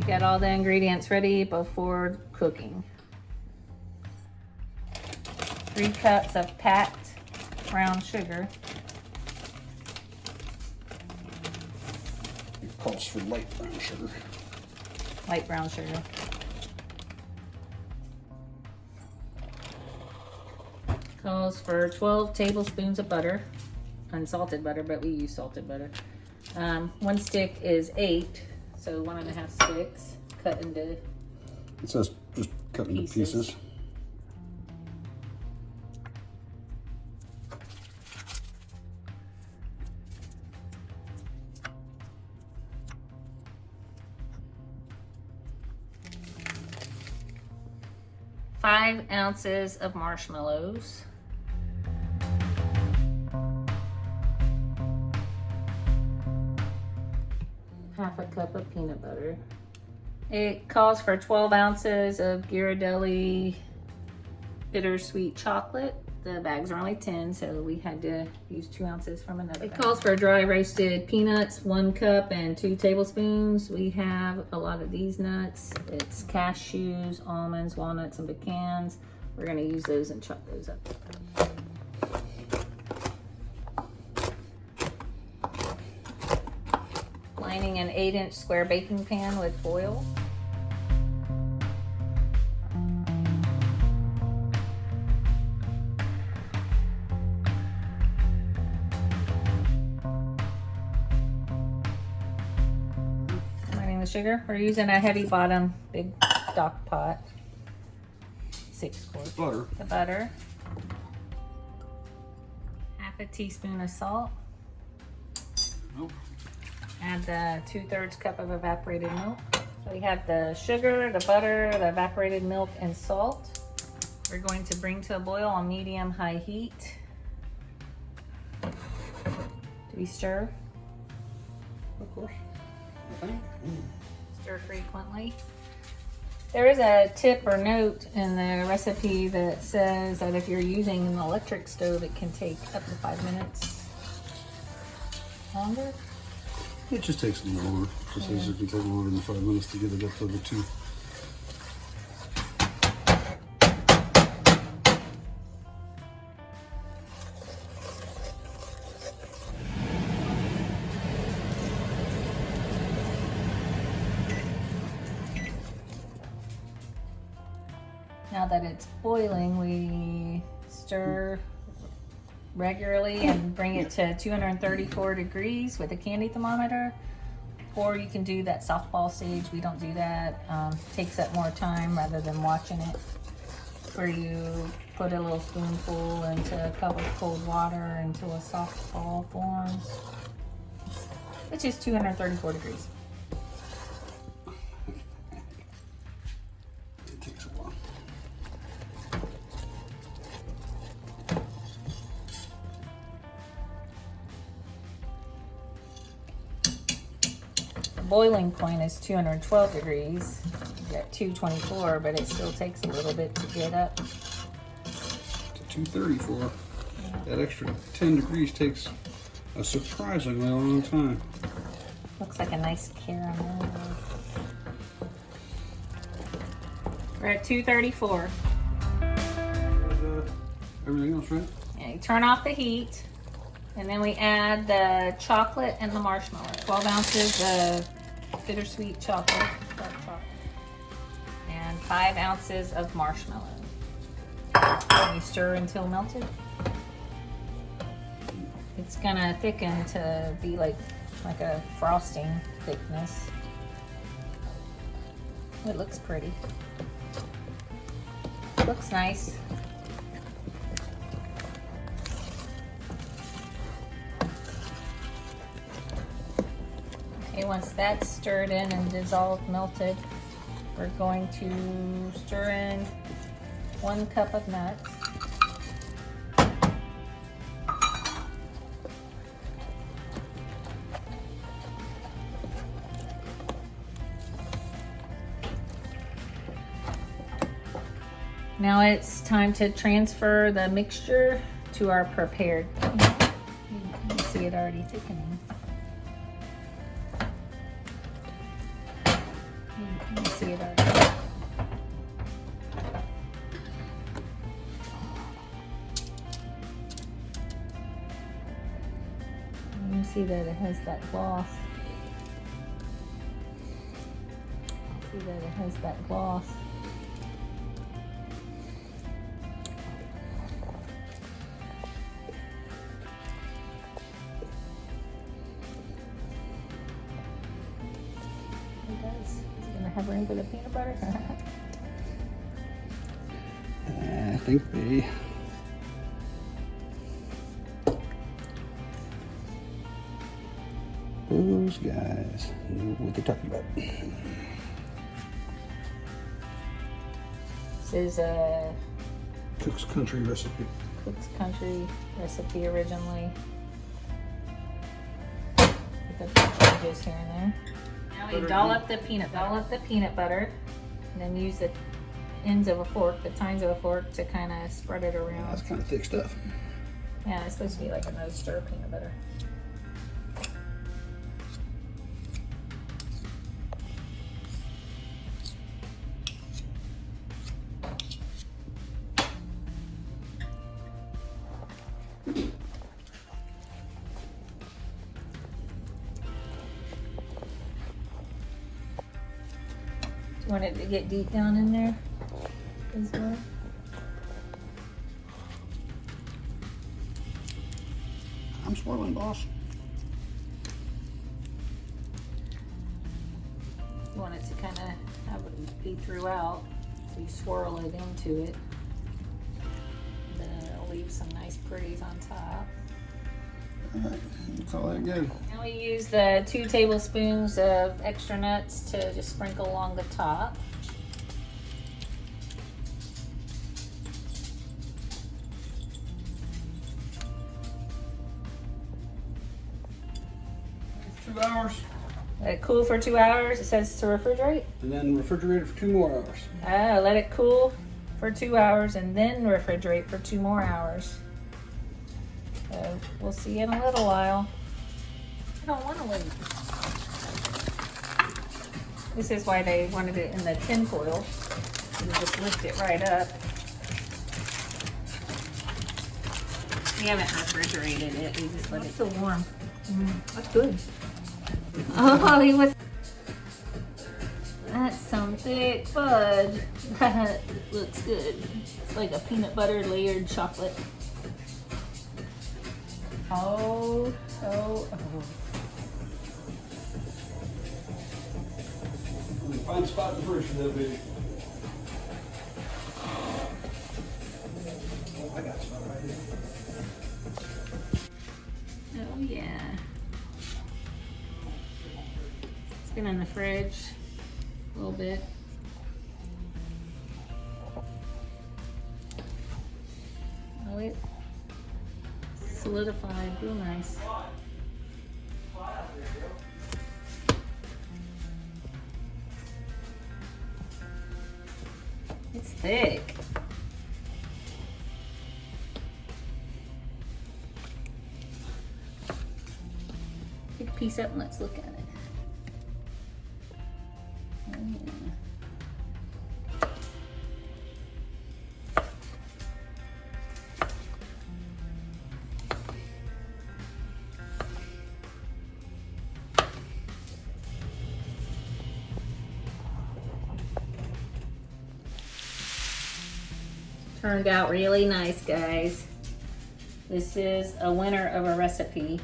Get all the ingredients ready before cooking. 3 cups of packed brown sugar. It calls for light brown sugar. Light brown sugar. Calls for 12 tablespoons of butter. Unsalted butter, but we use salted butter. 1 stick is 8, so 1.5 sticks cut into It says just cut into pieces. Five ounces of marshmallows. Half a cup of peanut butter. It calls for 12 ounces of Ghirardelli bittersweet chocolate. The bags are only 10, so we had to use 2 ounces from another bag. It calls for dry roasted peanuts, 1 cup and 2 tablespoons. We have a lot of these nuts. It's cashews, almonds, walnuts, and pecans. We're gonna use those and chop those up. Lining an 8-inch square baking pan with foil. The sugar. We're using a heavy bottom big stock pot. 6 quarts. Butter. The butter. Half a teaspoon of salt. Nope. Add the 2/3 cup of evaporated milk. So we have the sugar, the butter, the evaporated milk, and salt. We're going to bring to a boil on medium-high heat. Do we stir? Of course. Okay. Stir frequently. There is a tip or note in the recipe that says that if you're using an electric stove, it can take up to 5 minutes longer. It just takes a little longer. It just says it can take longer than 5 minutes to get it up to the 2. Now that it's boiling, we stir regularly and bring it to 234 degrees with a candy thermometer. Or you can do that softball stage. We don't do that. Takes up more time rather than watching it. Where you put a little spoonful into a cup of cold water until a soft ball forms, which is 234 degrees. It takes a while. Boiling point is 212 degrees. You got 224, but it still takes a little bit to get up. To 234. That extra 10 degrees takes a surprisingly long time. Looks like a nice caramel. We're at 234. Everything else right? And you turn off the heat, and then we add the chocolate and the marshmallow. 12 ounces of bittersweet chocolate, dark chocolate, and 5 ounces of marshmallow. And you stir until melted. It's gonna thicken to be like a frosting thickness. It looks pretty. Looks nice. Okay, once that's stirred in and dissolved, melted, we're going to stir in 1 cup of nuts. Now it's time to transfer the mixture to our prepared. You can see it already thickening. Let me see it out there. You see that it has that gloss. See that it has that gloss. It does. Is it gonna have a little bit of peanut butter? I think they. Those guys know what they're talking about. This is a Cook's Country recipe. Cook's Country recipe originally. Pick up the changes here and there. Now we dollop the peanut butter, and then use the ends of a fork, the tines of a fork, to kind of spread it around. That's kind of thick stuff. Yeah, it's supposed to be like a no stir peanut butter. You want it to get deep down in there as well? I'm swirling, boss. You want it to kind of have it be throughout, so you swirl it into it. Then it'll leave some nice pretties on top. Alright, call that good. Now we use the 2 tablespoons of extra nuts to just sprinkle along the top. $2 hours. Let it cool for 2 hours. It says to refrigerate. And then refrigerate it for 2 more hours. Let it cool for 2 hours and then refrigerate for 2 more hours. So we'll see in a little while. I don't want to wait. This is why they wanted it in the tin foil. You just lift it right up. We haven't refrigerated it. We just let it. Still warm. That's good. Oh, he was. That's some thick fudge. That looks good. It's like a peanut butter layered chocolate. Oh. Find a spot in the fridge for that baby. Oh, I got a spot right here. Oh yeah. It's been in the fridge a little bit. Oh, it solidified real nice. It's thick. Pick a piece up and let's look at it. Oh, yeah. Turned out really nice, guys. This is a winner of a recipe.